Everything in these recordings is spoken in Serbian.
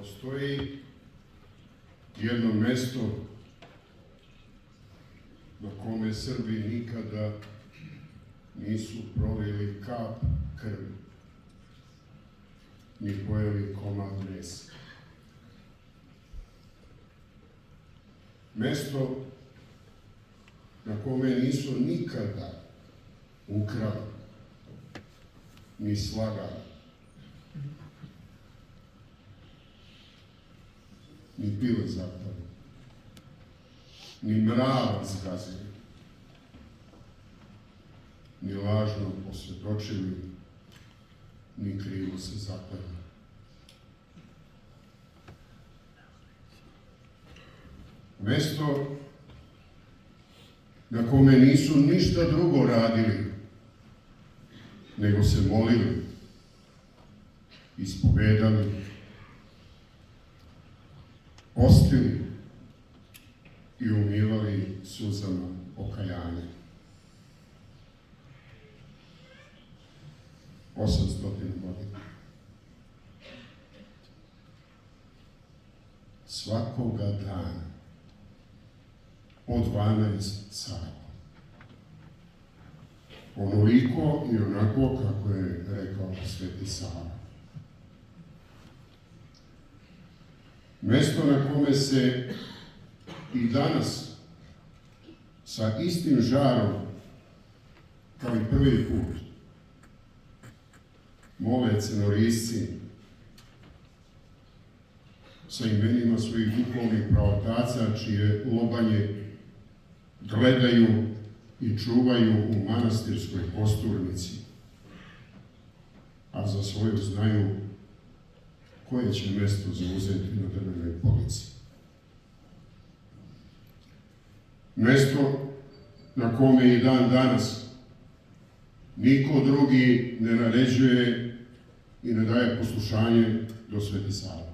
Postoji jedno mesto na kome Srbi nikada nisu prolili kap krvi, ni pojeli komad mesa. Mesto na kome nisu nikada ukrali, ni slagali, ni pile zapali, ni mrava zgazili, ni lažno posvjedočili, ni krivo se zakleli. Mesto na kome nisu ništa drugo radili, nego se molili, ispovedali, postili i umivali suzama pokajanja. 800 godina. Svakoga dana po 12 sati. Onoliko i onako kako je rekao Sveti Sava. Mesto na kome se i danas sa istim žarom kao i prvi put mole crnorisci sa imenima svojih duhovnih pravotaca čije lobanje gledaju i čuvaju u manastirskoj kosturnici, a za svoju znaju koje će mesto zauzeti na drvenoj polici. Mesto na kome i dan danas niko drugi ne naređuje i ne daje poslušanje do Sveti Save.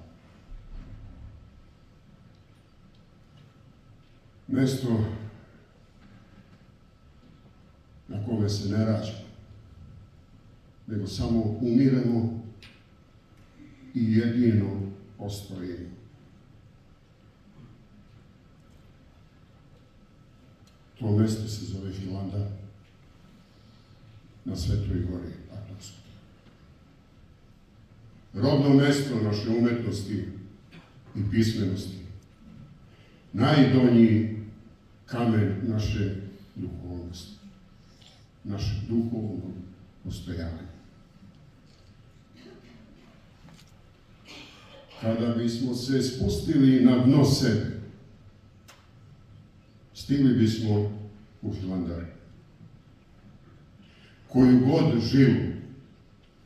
Mesto na kome se ne rađa, nego samo umiremo i jedino ostojimo. To mesto se zove Hilandar na Svetoj gori Atonskoj. Rodno mesto naše umetnosti i pismenosti, najdonji kamen naše duhovnosti, našeg duhovnog postojanja. Kada bismo se spustili na dno sebe, stigli bismo u Hilandar. Koju god žilu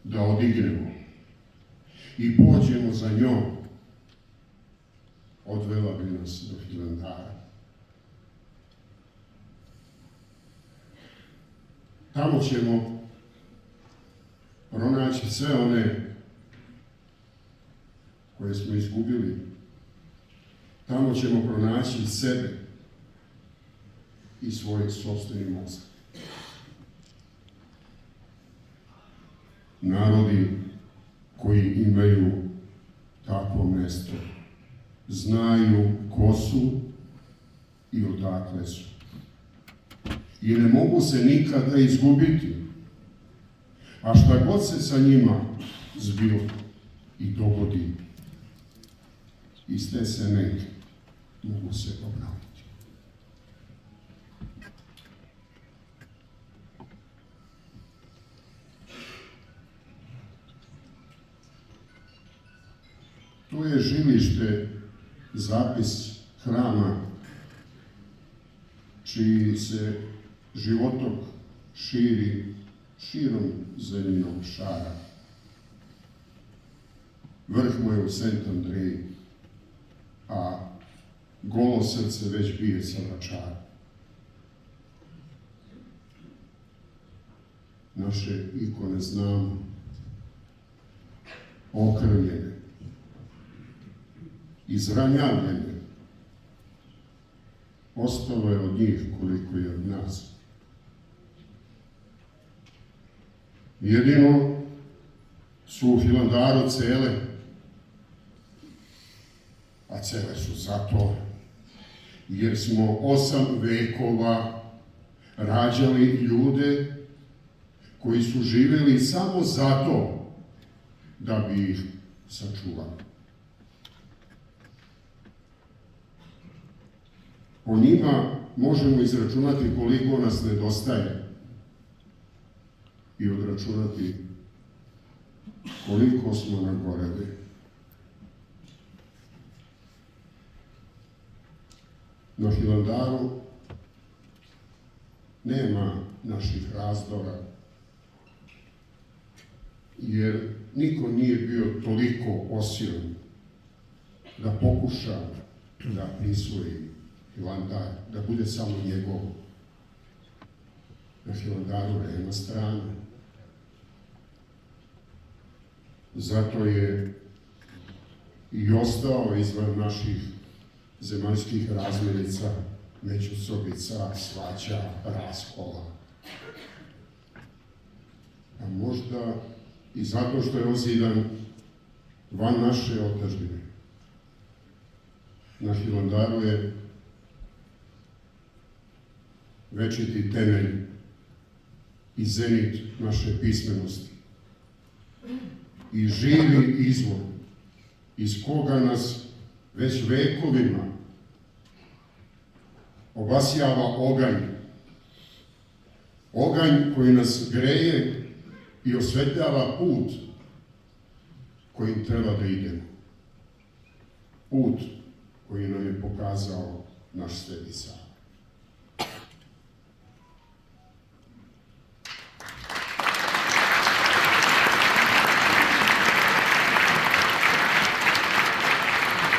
da odignemo i pođemo za njom, odvela bi nas do Hilandara. Tamo ćemo pronaći sve one koje smo izgubili. Tamo ćemo pronaći sebe i svoj sopstveni mozak. Narodi koji imaju takvo mesto znaju ko su i odakle su. I ne mogu se nikada izgubiti. A šta god se sa njima zbilo i dogodi, iz te semene mogu se obnoviti. Tu je žilište, zapis hrama, čiji se životok širi širom zemljinog šara. Vrh mu je u Sent Andreji, a golo srce već bije sa Vračara. Naše ikone znamo, okrvljene, izranjavljene. Ostalo je od njih koliko je od nas. Jedino su u Hilandaru cele a cele su zato jer smo 8 vekova rađali ljude koji su živjeli samo zato da bi ih sačuvali. Po njima možemo izračunati koliko nas nedostaje i odračunati koliko smo nagoreli. Na Hilandaru nema naših razdora, jer niko nije bio toliko osilan da pokuša da prisvoji Hilandar, da bude samo njegov. Na Hilandaru nema strane. Zato je i ostao izvan naših zemaljskih razmirica, međusobica, svađa, raskola. A možda i zato što je ozidan van naše otadžbine. Na Hilandaru je večiti temelj i zenit naše pismenosti i živi izvor iz koga nas već vekovima obasjava oganj. Oganj koji nas greje i osvetljava put kojim treba da idemo. Put koji nam je pokazao naš Sveti Sava.